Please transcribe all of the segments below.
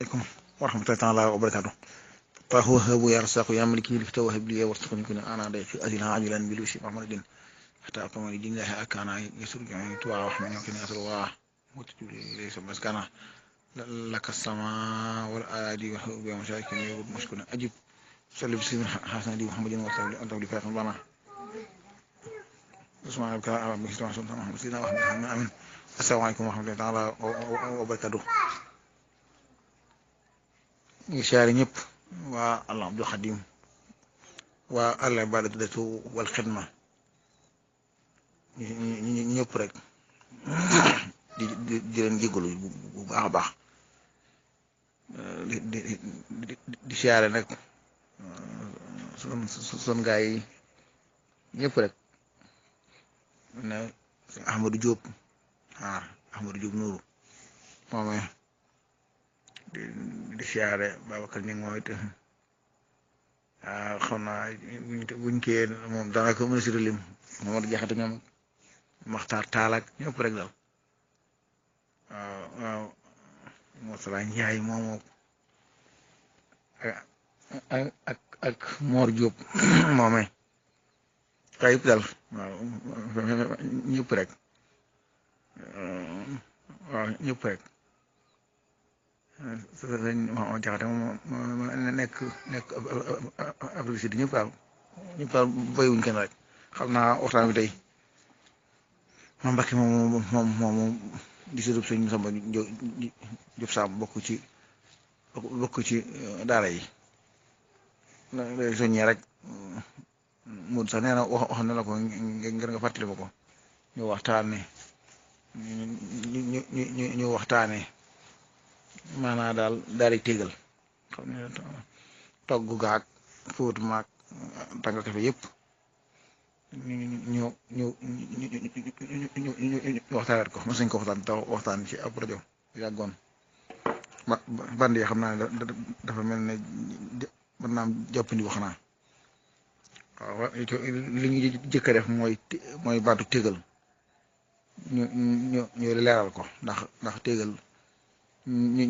عليكم ورحمة الله تعالى وبركاته. فهو هب يرزق يا ملكي لك توهب لي وارزقني كن أنا ضيف أزل عاجلا بلوسي محمد حتى أقوم لدين الله أكان يسرق يعني توعى وحمن يمكن يسر الله وتجري ليس بس كان لك السماء والأرض وحب ومشاكل يوم مشكلة أجب صلي بسم حسن دي محمد وأنت ولي فاتن بنا اسمع بك أبي سلام سلطان محمد سيدنا وحمد آمين. السلام عليكم ورحمة الله تعالى وبركاته. شاري ñëpp waa Allah Abdul Xadim waa al ibadatu wal xidma ñëpp rek di leen jégalu bu baax a baax di siyaare nag sun gaay yi ñëpp rek ne Ahmadou Diop Ahmadou Diop Nourou moomee di siyaare Babacar Ñing moom it xam naa buñ kee moom daanaka ministre lim Mamadou Jaxate ñoom Maxtaar Taalak ñëpp rek daal waaw Moussa Njaay moomu ak Mor Diop moome kaa yëpp daal waaw ñëpp rek waaw ñëpp rek sëñ Mamadou Jaxate moom nekk publicité ñëpp daal bayuñ kenn rek xam naa waxtaan bi tey ma Mbàkke moom di sëriñ sëñ Samba Jóob Saam bokk ci daara yi lay soññee rek Modou sax nee na wax na la ko ngir nga fàttali ma ko ñu waxtaane ñu waxtaane maanaa daal di téegal xam ne togg gaag fóot maag tàngal kafe yëpp ñu waxtaanat ko mos nañ ko waxtaan ci ab rajo yàggoon band yi xam naa ne dafa mel ne mën naa am jàppandi ko xanaa waaw li ñu jëkk a def mooy baatu téegal ñu leeral ko ndax téegal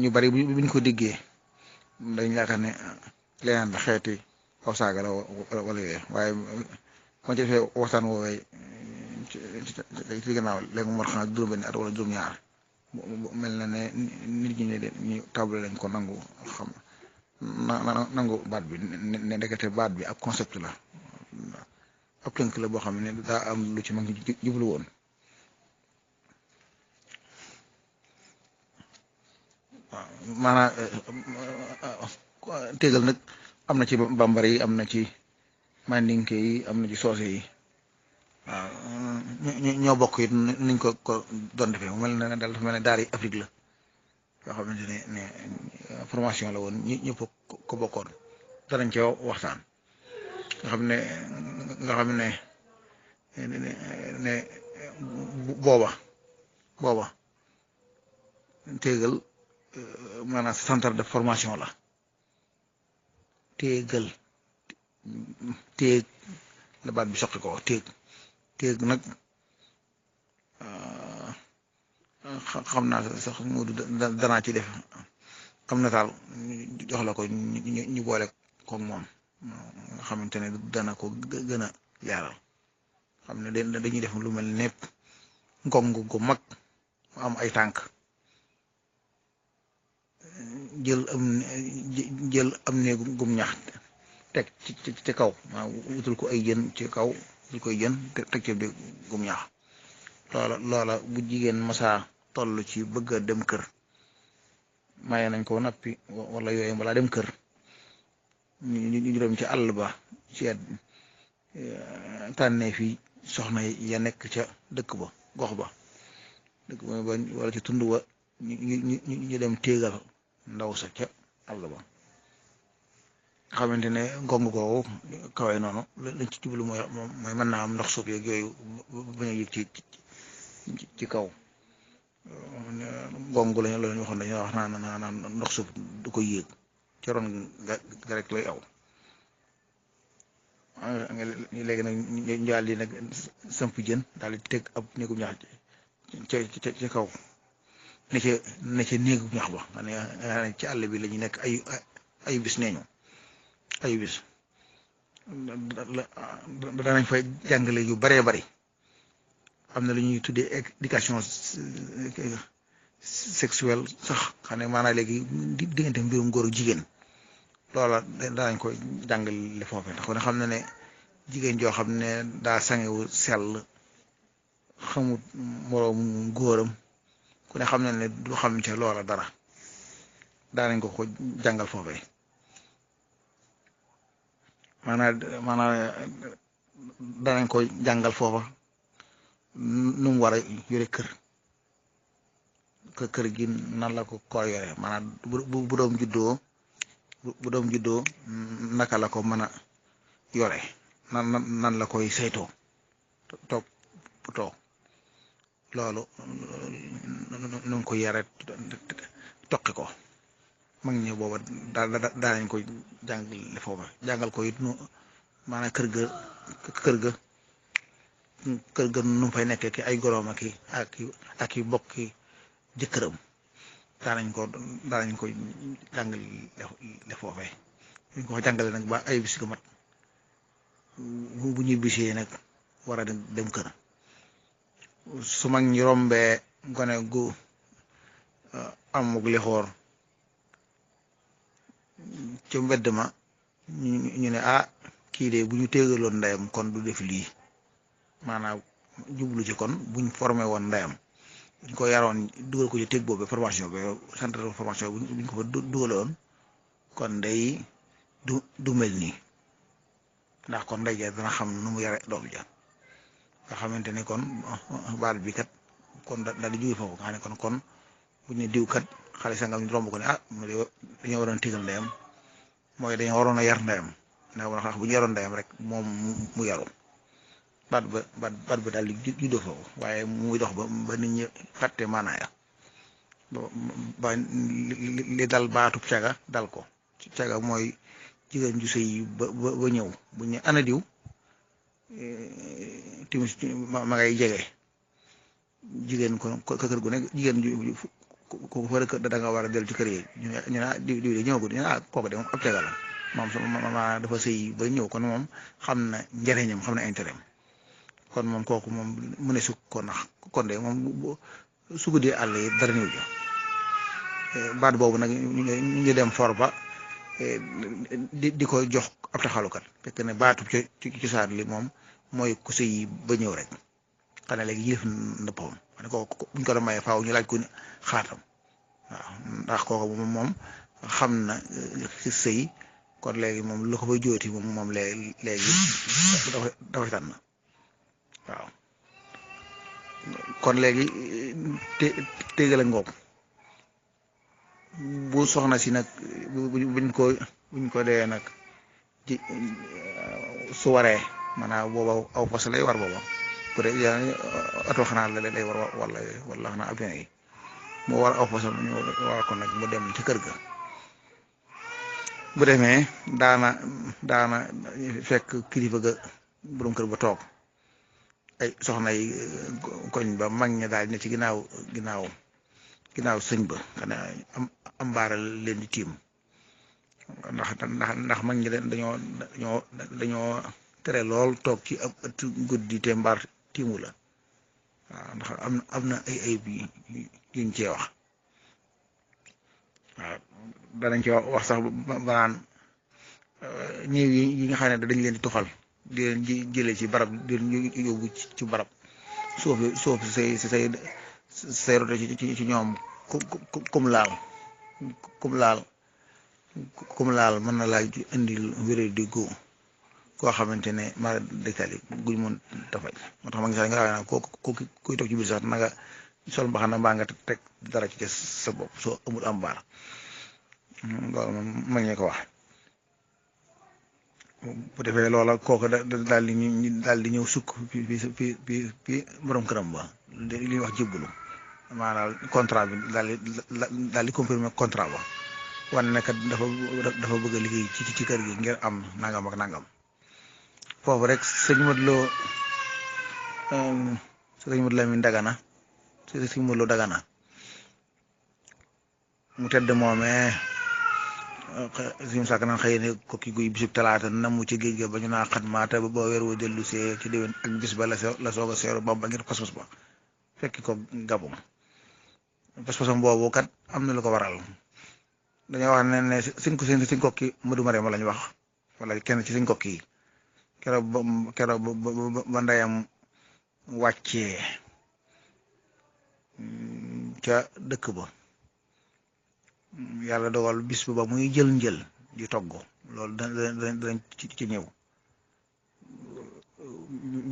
ñu bari buñ ko déggee dañ yaakaar ne leneen la xeeti aw saaga la wala yooyu waaye ma ci defee waxtaan woowee ci gannaaw léegi mu war xam juróom-benn at wala juróom-ñaar mel na ne nit ñi ne ñu table lañ ko nangu xam nangu baat bi ne ndekete baat bi ab concept la ab tënk la boo xam ne daa am lu ci mag ñi jublu woon waaw maanaam téegal nag am na ci bambara yi am na ci mandinke yi am na ci soose yi waaw ñoo bokk it niñ ko doon defee mu mel ne daal dafa mel ne daara yi Afrique la yoo xamante ne formation la woon ñëpp ko bokkoon danañ ci waxtaan nga xam ne booba téegal maanaam centre de formation la téegal téeg la baat bi soqi ko téeg nag xam naa sax mu danaa ci def am na taal jox la ko ñu boole koog moom nga xamante ne dana ko gën a yaaral xam ne dañuy def lu mel nepp ngong gu mag mu am ay tànk jël am néegu gum ñax teg ci kaw waaw wutul ko ay jën ci kaw wutul koy jën teg ci bi gum ñax loola bu jigéen masaa toll ci bëgg a dem kër maye nañ ko nappi wala yooyu balaa dem kër ñu dem ci àll ba seet tànnee fi soxna ya nekk ca dëkk ba gox ba wala ci tund wa ñu dem téegal ndaw sa ca àll ba xamante ne ngong googu kawe noonu lañ ci jublu mooy mën naa am ndox suuf yeeg yooyu bañ a yëg ci kaw ngong lañu waxoon dañuy wax naan ndox suuf du ko yéeg ci ron ga rek lay aw léegi nag njaal yi nag samp jën daal di teg ab néegum ñax ca kaw ne ca ne ca néegu ñax ba nga ne ci àll bi la ñu nekk ay bis nee ñu ay bis danañ fay jàngale yu baree bari am na lu ñuy tuddee éducation sexuelle sax xam ne maanaam léegi diggante mbirum góor ak jigéen loola danañ ko jàngale foofu ndax kon xam na ne jigéen joo xam ne daa sangewu sell xamut moroom góoram ku ne xam na ne du xam ca loola dara daanañ ko jàngal foofee maanaam danañ ko jàngal foofa nu mu war a yore kër gi nan la ko yore maanaam bu doom juddoo naka la ko mën a yore nan la koy saytoo toppatoo loolu nu ngi ko yare toqi ko mag ñi booba daanañ ko jàngale foofa jàngal ko it nu maanaam kër ga nu fay nekkee ki ay goroom ak i bokki jëkkëram daanañ ko jàngale foofee ñu ko jàngale nag ba ay bis ga mat bu ñuy bisee nag war a dem kër su mag ñi rombee gone gu amug lixoor ca mbedd ma ñu ne kii de bu ñu téegaloon ndeyam kon du def lii maanaam jublu ci kon buñ formé woon ndeyam buñ ko yaroon dugal ko ci teg boobu formation bi centre de formation buñ ko fa dugaloon kon day du mel nii ndax kon ndey ja dana xam nu mu yare doom ja nga xamante ne kon baat bi kat kon daal di jóge foofu nga xam ne kon buñ ne diw kat xale sangam ñu romb ko ne dañoo waroon tégal ndeyam mooy dañoo waroon a yar ndeyam ndax bu ñu yaroon ndeyam rek moom mu yaru baat ba daal di juddoo foofu waaye muy dox ba nit ñi fàtte maanaaya ba li dal baatub caga dal ko caga mooy jigéen ju sëy ba ñëw bu ñu ana diw timis ma ngay jege jigéen ko kër gu nekk jigéen ko fa rek da nga war a dellu ci kër yi ñu ne diw de ñëwagul ñu ne kooku de moom ab caga la moom sama dafa sëy ba ñëw kon moom xam na njëriñam xam na intérêt kon moom kooku moom mu ne su ko nax kon de moom su guddee àll yi dara ñëw ja baat boobu nag ñu dem for ba di ko jox ab taxalukat fekk ne baatu ci saat li moom mooy ku sëy ba ñëw rek xanaa léegi yëf na boppam ne kooku buñ ko doon mayee faaw ñu laaj ko xaatam waaw ndax kooku moom xam na ci sëy kon léegi moom lu ko fay jóoti moom léegi dafay tànn waaw kon léegi téegale ngoog bu soxna si nag buñ ko dee nag ci su waree maanaam booba aw fas lay war booba bu dee oto xanaa lay war wala xanaa avion yi mu war aw fasam ñu war ko nag mu dem ci kër ga bu demee daana fekk kilifa ga borom kër ba toog ay soxna yi koñ ba mag ña daal ne ci ginnaaw sëñ ba xanaa am mbaaral leen di tiim ndax mag ñi dañoo tere lool toog ci ab ëtt guddi te mbaar tiimu la waaw ndax am na ay ayib yuñ cee wax waaw danañ ci wax sax banaan ñëw yi nga xam ne dañ leen di tuxal di leen jëlee ci barab di leen yóbbu ci barab suuf say rote ci ñoom kum laal mën na laa indil wéré di gu koo xamante ne ma dëkkali guñ mën dafaj moo tax ma ngi sax nga xam ne kuy toog ci biir sax na nga sol mbaxana mbaa nga teg dara ci sa bopp soo amul am baar loolu moom ma ngi ko wax bu defee loola kooku daal di ñëw sukk fi borom këram ba li ñuy wax jébbalu maanaam contrat bi daal di confirmer contrat ba wane ne kat dafa bëgg a liggéey ci kër gi ngir am nangam ak nangam foofu rek sëñ Modou Lo Lamine Dagana sëñ Modou Lo Dagana mu tedd moomee suñu sàkk naan xëy ne kokki guy bisub talaata namu ci géej ga ba ñu naa xatmaata ba weer wa dellu see ci déwén ak bis ba la soog a seeru Bamba ngir pas-pas ba fekki ko Gabon pas-pasam boobu kat am na lu ko waral dañoo wax ne suñ kokki Madu Mariama lañ wax wala kenn ci suñ kokki yi keroog ba ndeyam wàccee ca dëkk ba yàlla dogal bis ba muy jël njël di togg loolu dañ ci ñëw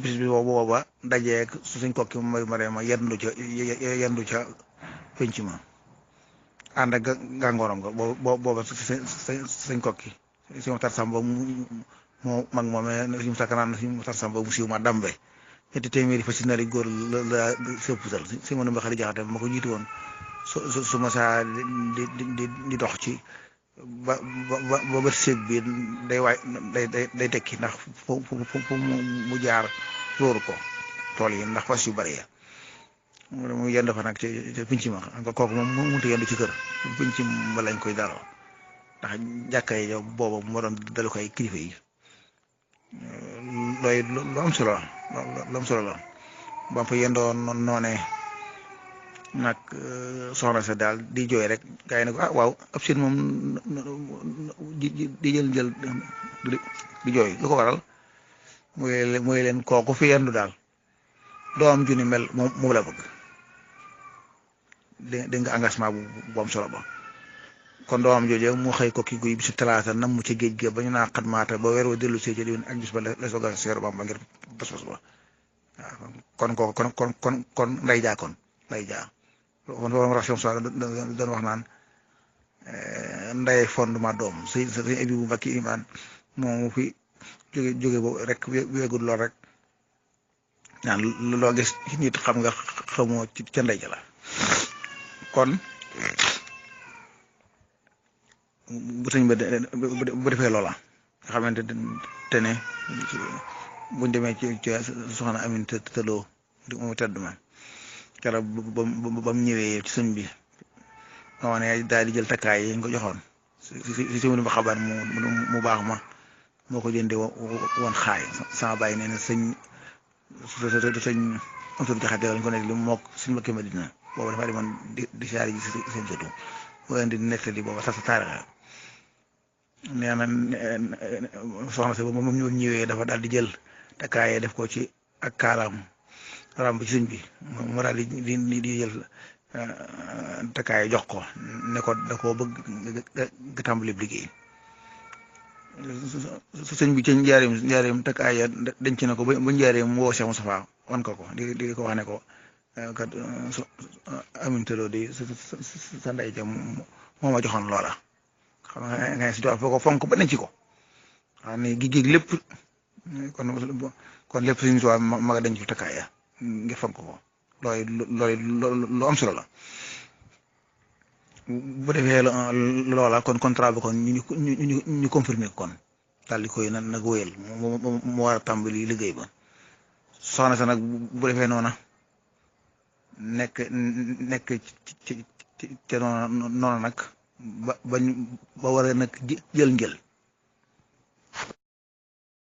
bis bi booba dajeeg suñ kokki Madu Mariama yendu ca penc ma ànd ak gàngooram nga booba suñ kokki si Muxtaar Samba moo mag moomee si mu sakkanaan si Muxtaar Samba mu siiw ma dambe ñetti téeméeri fa si nari góor la sëpptal si ma numba xali jaxate ma ko jiitu woon su ma saa di dox ci ba bët séeg bi day waay day tekki ndax fu mu jaar lóoru ko tool yi ndax fas yu bari ya mu yendu fa nag ci pinc ma xam nga kooku moom mënut a yendu ci kër pinc ma lañ koy daloo ndax jàkka yi yow booba mu doon dalu koy kilifa yi lu am solo lu am solo la ba fa yendoo noonee nag soxna sa daal di jooy rek gars yi ne ko ah waaw ab seen moom di jël di jooy lu ko waral muy leen kooku fi yendu daal doom ju ni mel moom la bëgg dégg nga engagement bu am solo ba kon doomam jooju mu xëy kokki guy bisu talaata nam mu ca géej ga ba ñu naa xatmaata ba weer wa dellu see ci diwén ak bis ba la soog a seeru Bamba ngir pas-pas ba waaw kon kooku kon nday jaa kon nday jaa kon borom ration so doon wax naan nday fondement doom sëñ abi bu Mbàkke imaan moom fi jóge boobu rek wéegul lool rek naan loo gis nit xam nga xamoo ca ndey ja la kon bu sëñ ba bu defee loola nga xamante ne buñ demee ci soxna Amin tëloo di mu tedd ma keroog ba mu ñëwee ci sëñ bi moo ne daal di jël takkaay yi ñu ko joxoon si si ba xabaar mu baax ma moo ko jëndee woon xaay sama bàyyi nee na sëñ am suñu jaxate lañ ko nekk li mook suñu Mbàkke Madina booba dafa demoon di saari ji seen sëtu moo leen di nettali booba sax sa taarix nee na soxna si ba moom ñu ñëwee dafa daal di jël takkaayee def ko ci ak kaalaam ramb ci sëñ bi mu daal di jël takkaay jox ko ne ko da koo bëgg tàmbali liggéey sëñ bi ci njaareem takkaay ya denc na ko ba njaareem mu woo Cheikh Moustapha wan ko di ko wax ne ko kat amintaloo di sa ndey ja moo ma joxoon loola xam nga nga si jox foo ko fonk ba denc ko xam ne gi lépp kon lépp suñu tubaab ma nga denc takkaay ya ngir fonk ko lu am solo la bu defee loola kon contrat bi kon ñu confirmer kon daal di koy nag wéyal mu war a tàmbali liggéey ba soxna sa nag bu defee noona nekk ci noona nag ba war a nag jël njël